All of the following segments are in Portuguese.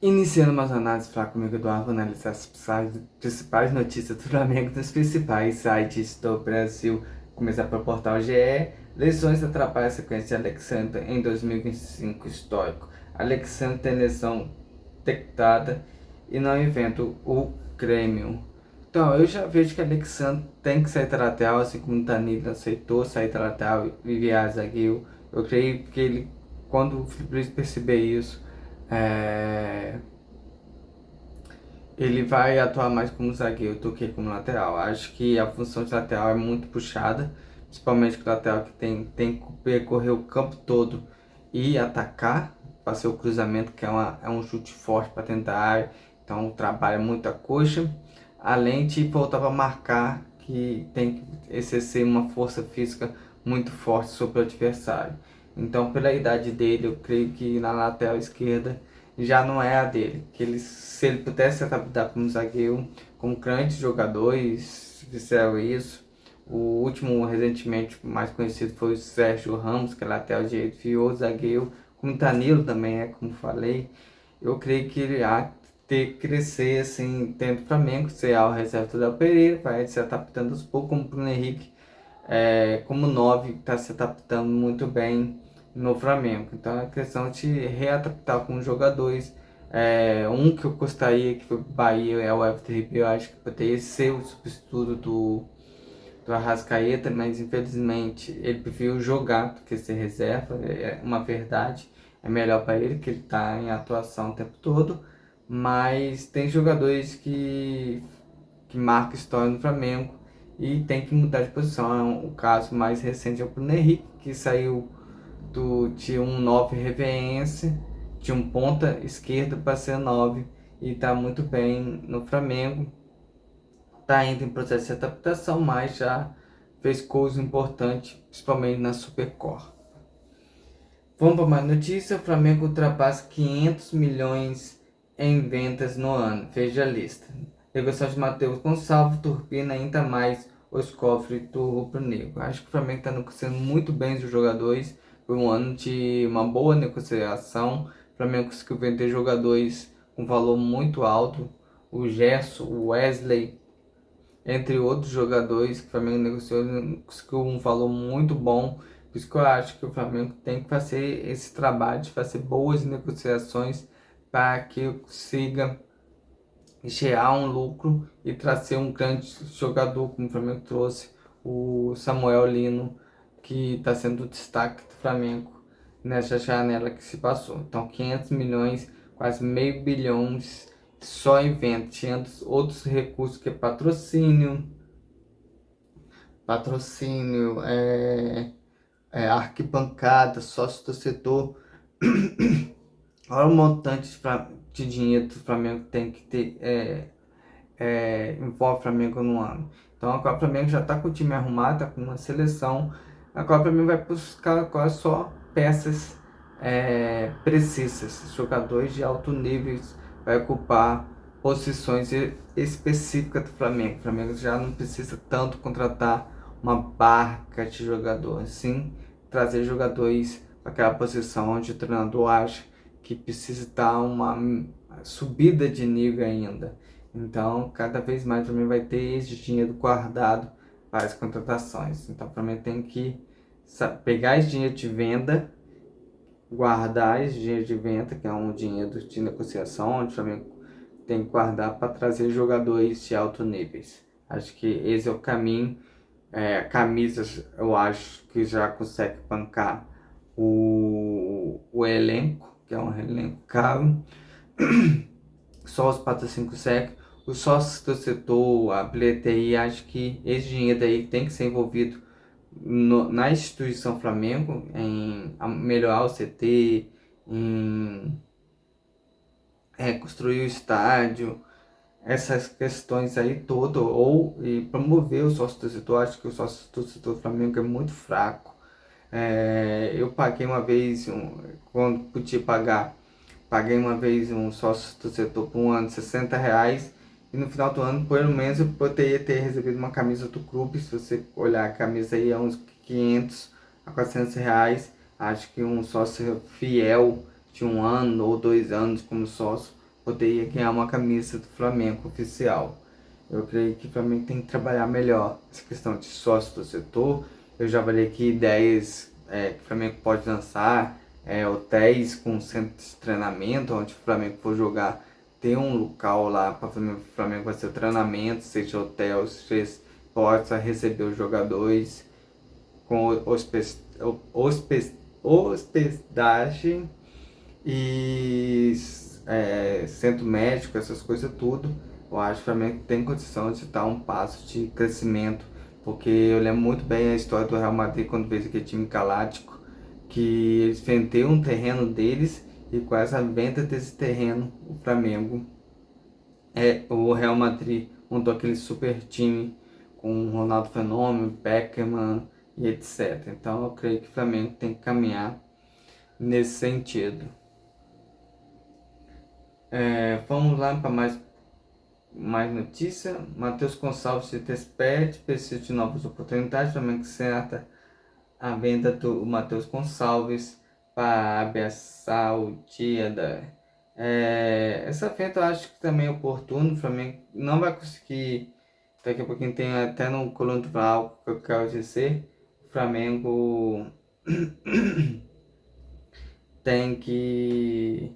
Iniciando mais análises para comigo, Eduardo, analisar as principais notícias do Flamengo nos principais sites do Brasil. Começar pelo portal GE. Lesões atrapalham a sequência de Alexandre em 2025 histórico. Alexandre tem lesão detectada e não inventa o Grêmio. Então, eu já vejo que Alexandre tem que sair da lateral, assim como o Danilo aceitou sair da lateral e virar zagueiro. Eu creio que ele, quando o Felipe Luiz perceber isso, é, ele vai atuar mais como zagueiro do que como lateral. Acho que a função de lateral é muito puxada, principalmente que o lateral que tem que percorrer o campo todo e atacar, fazer o cruzamento, que é um chute forte para dentro da área, então trabalha muito a coxa, além de voltar para marcar, que tem que exercer uma força física muito forte sobre o adversário. Então, pela idade dele, eu creio que na lateral esquerda já não é a dele. Que ele, se ele pudesse se adaptar como zagueiro, como grandes jogadores fizeram isso. O último, recentemente, mais conhecido foi o Sérgio Ramos, que é lateral direito, virou zagueiro, como o Danilo também é, como falei. Eu creio que ele há ter que crescer assim dentro do Flamengo, ser a reserva do Léo Pereira, vai se adaptando aos poucos, como o Bruno Henrique, como 9 está se adaptando muito bem no Flamengo. Então é questão de readaptar com os jogadores. Um que eu gostaria que foi o Bahia é o Everton Ribeiro, eu acho que poderia ser o substituto do Arrascaeta, mas infelizmente ele preferiu jogar do que ser reserva, é uma verdade. É melhor para ele que ele está em atuação o tempo todo, mas tem jogadores que marcam história no Flamengo e tem que mudar de posição. O caso mais recente é o Bruno Henrique, que saiu de um 9 reverência, de um ponta esquerda para ser 9 e está muito bem no Flamengo. Está ainda em processo de adaptação, mas já fez coisas importantes, principalmente na Supercore. Vamos para mais notícia. O Flamengo ultrapassa 500 milhões em vendas no ano. Veja a lista. Negociação de Matheus Gonçalves turbina ainda mais os cofres do rubro-negro. Acho que o Flamengo está negociando muito bem os jogadores. Foi um ano de uma boa negociação. O Flamengo conseguiu vender jogadores com valor muito alto. O Gerson, o Wesley, entre outros jogadores que o Flamengo negociou, conseguiu um valor muito bom. Por isso que eu acho que o Flamengo tem que fazer esse trabalho de fazer boas negociações para que consiga gerar um lucro e trazer um grande jogador, como o Flamengo trouxe o Samuel Lino, que está sendo o destaque do Flamengo nessa janela que se passou. Então, 500 milhões, quase meio bilhão só em venda, tinha outros recursos que é patrocínio, arquibancada, sócio torcedor. Olha o montante de dinheiro que o Flamengo tem que ter, envolve o Flamengo no ano. Então agora o Flamengo já está com o time arrumado, está com uma seleção. Agora o Flamengo vai buscar agora só peças precisas, jogadores de alto nível, vai ocupar posições específicas do Flamengo. O Flamengo já não precisa tanto contratar uma barca de jogadores, sim trazer jogadores para aquela posição onde o treinador acha que precisa dar uma subida de nível ainda. Então, cada vez mais o Flamengo vai ter esse dinheiro guardado para as contratações. Então, o Flamengo tem que pegar esse dinheiro de venda, guardar esse dinheiro de venda, que é um dinheiro de negociação, onde o Flamengo tem que guardar para trazer jogadores de alto níveis. Acho que esse é o caminho. Camisas, eu acho que já consegue bancar o elenco, que é um elenco caro. Só os patrocínios conseguem. Os sócios do setor, a bilheteria, acho que esse dinheiro aí tem que ser envolvido na instituição Flamengo, em melhorar o CT, em reconstruir o estádio, essas questões aí todas, ou promover o sócio torcedor. Acho que o sócio torcedor do Flamengo é muito fraco. Eu paguei uma vez, quando podia pagar, paguei uma vez um sócio torcedor por um ano R$ 60, e no final do ano, pelo menos, eu poderia ter recebido uma camisa do clube. Se você olhar a camisa aí, é uns 500 a R$ 400. Acho que um sócio fiel de um ano ou 2 anos como sócio poder ganhar uma camisa do Flamengo oficial. Eu creio que o Flamengo tem que trabalhar melhor essa questão de sócio do setor. Eu já falei aqui ideias que o Flamengo pode lançar, hotéis com centro de treinamento, onde o Flamengo for jogar, ter um local lá para o Flamengo fazer o treinamento, seja hotel, seja possa receber os jogadores com hospedagem e centro médico, essas coisas tudo. Eu acho que o Flamengo tem condição de dar um passo de crescimento, porque eu lembro muito bem a história do Real Madrid quando fez aquele time galáctico, que eles venderam um terreno deles e com essa venda desse terreno, o Real Madrid montou aquele super time com Ronaldo Fenômeno, Beckham e etc. Então eu creio que o Flamengo tem que caminhar nesse sentido. Vamos lá para mais notícia. Matheus Gonçalves se despede, precisa de novas oportunidades. O Flamengo certa a venda do Matheus Gonçalves para a Arábia Saudita. Essa venda eu acho que também é oportuno. O Flamengo não vai conseguir. Daqui a pouquinho tem até no coluna do Val que eu quero dizer. O Flamengo tem que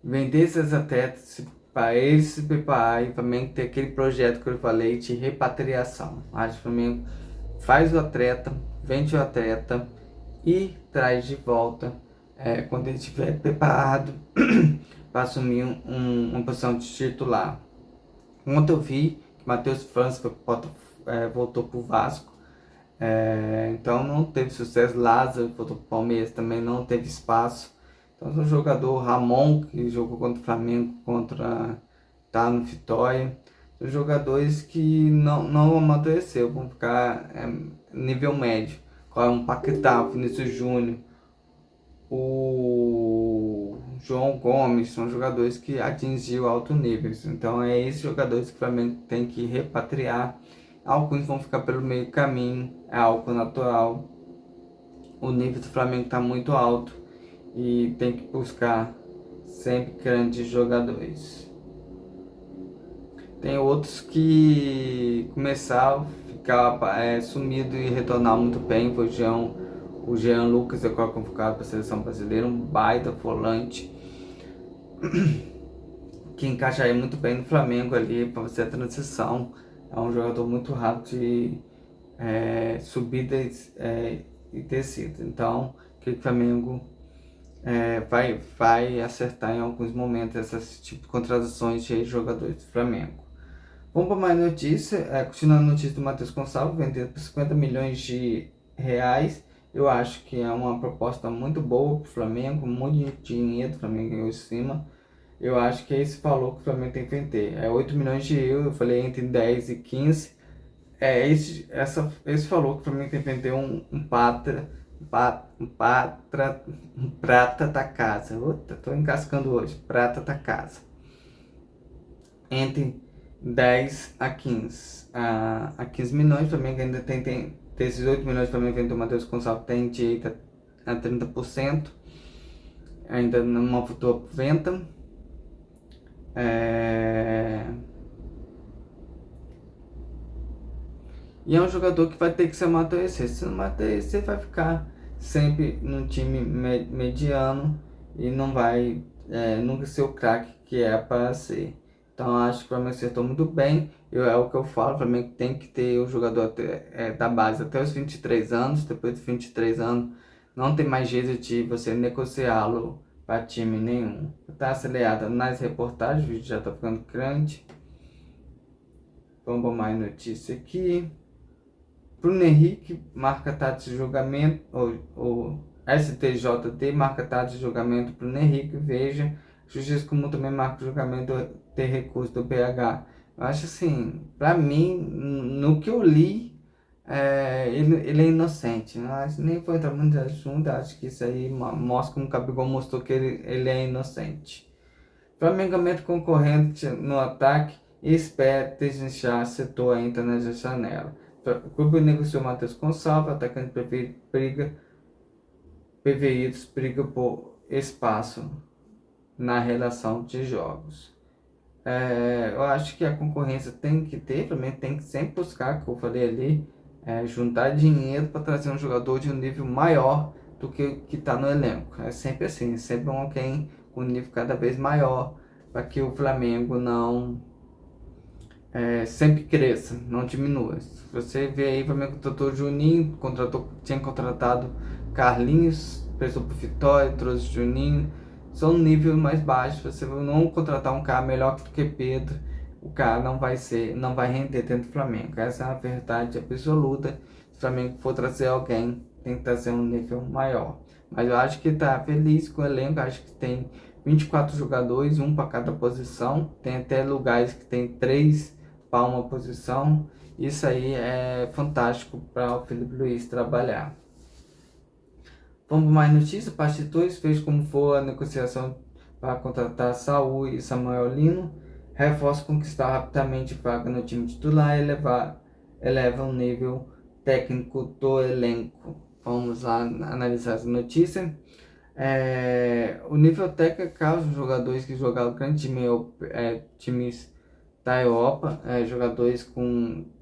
vender esses atletas para eles se prepararem. O Flamengo ter aquele projeto que eu falei de repatriação. Acho que o Flamengo faz o atleta, vende o atleta e traz de volta quando ele estiver preparado para assumir uma posição de titular. Ontem eu vi que Matheus França voltou para o Vasco, então não teve sucesso. Lázaro voltou para o Palmeiras, também não teve espaço. Então o jogador Ramon, que jogou contra o Flamengo, tá no Vitória, são jogadores que não amadureceu, vão ficar nível médio. Qual é um Paquetá, Vinícius Júnior, o João Gomes, são jogadores que atingiram alto nível. Então é esses jogadores que o Flamengo tem que repatriar. Alguns vão ficar pelo meio caminho, é algo natural. O nível do Flamengo está muito alto e tem que buscar sempre grandes jogadores. Tem outros que começaram a ficar sumido e retornar muito bem. Foi o Jean Lucas, agora convocado para a seleção brasileira, um baita volante que encaixaria muito bem no Flamengo ali para fazer a transição. É um jogador muito rápido de subida e descida. Então, que o Flamengo vai acertar em alguns momentos esses tipos de contratações de jogadores do Flamengo. Vamos para mais notícia. Continuando a notícia do Matheus Gonçalves, vendido por 50 milhões de reais. Eu acho que é uma proposta muito boa para o Flamengo, muito dinheiro do Flamengo ganhou em cima. Eu acho que é esse valor que o Flamengo tem que vender. 8 milhões de euros, eu falei entre 10 e 15. Esse valor que o Flamengo tem que vender um prata da casa. Tô encascando hoje. Prata da casa. Entre 10 a 15. A 15 milhões, o Flamengo ainda tem desses 8 milhões, o Flamengo vendeu o Matheus Gonçalves, tem direito a 30%. Ainda numa futura venda. E é um jogador que vai ter que se amadurecer. Se não amadurecer, vai ficar sempre num time mediano e não vai nunca ser o craque que é para ser. Então acho que o Flamengo acertou muito bem. É o que eu falo, o Flamengo tem que ter o jogador da base até os 23 anos. Depois dos 23 anos, não tem mais jeito de você negociá-lo para time nenhum. Está acelerada nas reportagens, o vídeo já está ficando grande. Vamos para mais notícia aqui. Bruno Henrique marca data de julgamento, o STJD marca data de julgamento do Bruno Henrique. Veja, Justiça Comum também marca o julgamento de recurso do BH. Eu acho assim, pra mim, no que eu li, ele é inocente. Eu acho, nem vou entrar muito assunto, acho que isso aí mostra como o Gabigol mostrou que ele é inocente. Flamengo concorrente no ataque e espera desinchar setor ainda na janela. O clube negociou Matheus Gonçalves, atacante preferido, Peveiros briga por espaço na relação de jogos. Eu acho que a concorrência tem que ter, também tem que sempre buscar, como eu falei ali, juntar dinheiro para trazer um jogador de um nível maior do que o que está no elenco. É sempre assim, é sempre alguém com um nível cada vez maior, para que o Flamengo não sempre cresça, não diminua. Se você vê aí, o Flamengo contratou o Juninho, tinha contratado Carlinhos, prestou pro Vitória, trouxe o Juninho. São um nível mais baixo. Você não contratar um cara melhor do que Pedro, o cara não vai render dentro do Flamengo. Essa é a verdade absoluta. Se o Flamengo for trazer alguém, tem que trazer um nível maior. Mas eu acho que tá feliz com o elenco, acho que tem 24 jogadores, um para cada posição. Tem até lugares que tem 3 para uma posição. Isso aí é fantástico para o Felipe Luiz trabalhar. Vamos mais notícias. Pastores fez como for a negociação para contratar Saúl e Samuel Lino. Reforço conquistar rapidamente vaga no time titular e eleva o nível técnico do elenco. Vamos lá analisar essa notícia. O nível técnico causa os jogadores que jogaram grande time, times da Europa, jogadores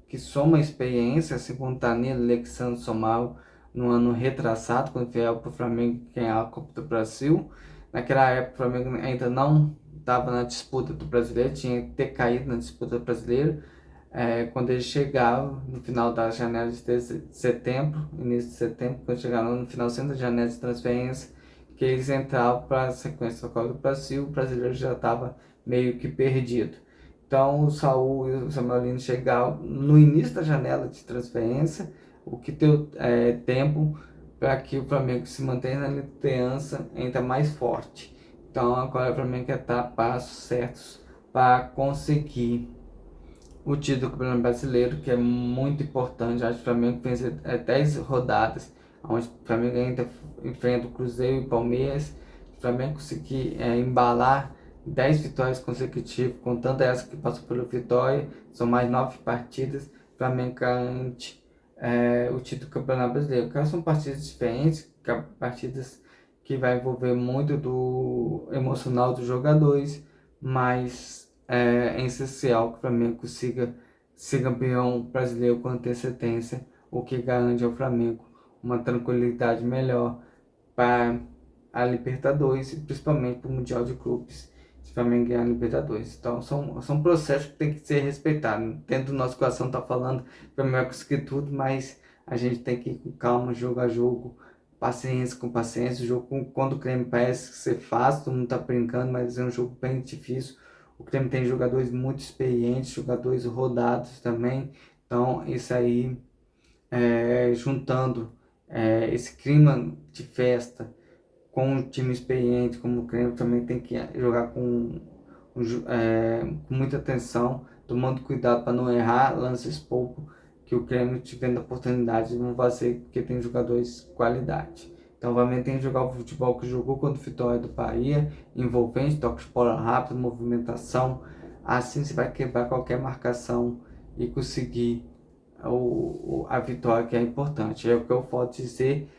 que somam experiência, segundo Danilo, Alexandre Somal, no ano retrasado, quando veio para o Flamengo ganhar a Copa do Brasil. Naquela época o Flamengo ainda não estava na disputa do brasileiro, tinha que ter caído na disputa do brasileiro. Quando eles chegaram no final da janela de setembro, início de setembro, quando chegaram no final da janela de transferência, que eles entravam para a sequência da Copa do Brasil, o brasileiro já estava meio que perdido. Então o Saúl e o Samuel Lino chegaram no início da janela de transferência, o que deu tempo para que o Flamengo se mantenha na liderança ainda mais forte. Então agora o Flamengo quer dar passos certos para conseguir o título do Campeonato Brasileiro, que é muito importante. Acho que o Flamengo fez 10 rodadas, onde o Flamengo ainda enfrenta o Cruzeiro e o Palmeiras. O Flamengo conseguir embalar 10 vitórias consecutivas, contando essa que passou pelo Vitória, são mais 9 partidas. O Flamengo garante o título do Campeonato Brasileiro. Claro, são partidas diferentes, partidas que vai envolver muito do emocional dos jogadores, mas é essencial que o Flamengo consiga ser campeão brasileiro com antecedência, o que garante ao Flamengo uma tranquilidade melhor para a Libertadores e principalmente para o Mundial de Clubes, se o Flamengo ganhar a Libertadores. Então são processos que tem que ser respeitados. Dentro do nosso coração tá falando que o Flamengo vai conseguir tudo, mas a gente tem que ir com calma, jogo a jogo, paciência com paciência. O jogo, quando o Grêmio parece ser fácil, todo mundo tá brincando, mas é um jogo bem difícil. O Grêmio tem jogadores muito experientes, jogadores rodados também. Então, isso aí, juntando esse clima de festa com um time experiente como o Grêmio, também tem que jogar com muita atenção, tomando cuidado para não errar lances pouco, que o Grêmio tiver a oportunidade não vai ser, porque tem jogadores de qualidade. Então, obviamente, tem que jogar o futebol que jogou contra o Vitória do Bahia, envolvente, toque de bola rápido, movimentação. Assim você vai quebrar qualquer marcação e conseguir a vitória, que é importante. É o que eu posso dizer,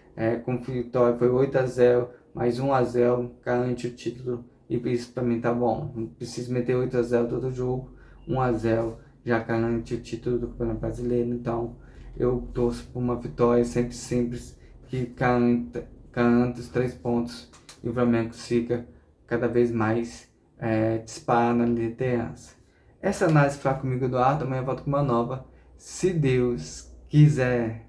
com o Vitória foi 8-0, mais 1-0, garante o título, e isso para mim tá bom. Não preciso meter 8-0 todo jogo, 1-0 já garante o título do Campeonato Brasileiro. Então eu torço por uma vitória sempre simples, que garanta os 3 pontos e o Flamengo siga cada vez mais disparar na liderança. Essa análise foi comigo, Eduardo. Amanhã eu volto com uma nova, se Deus quiser.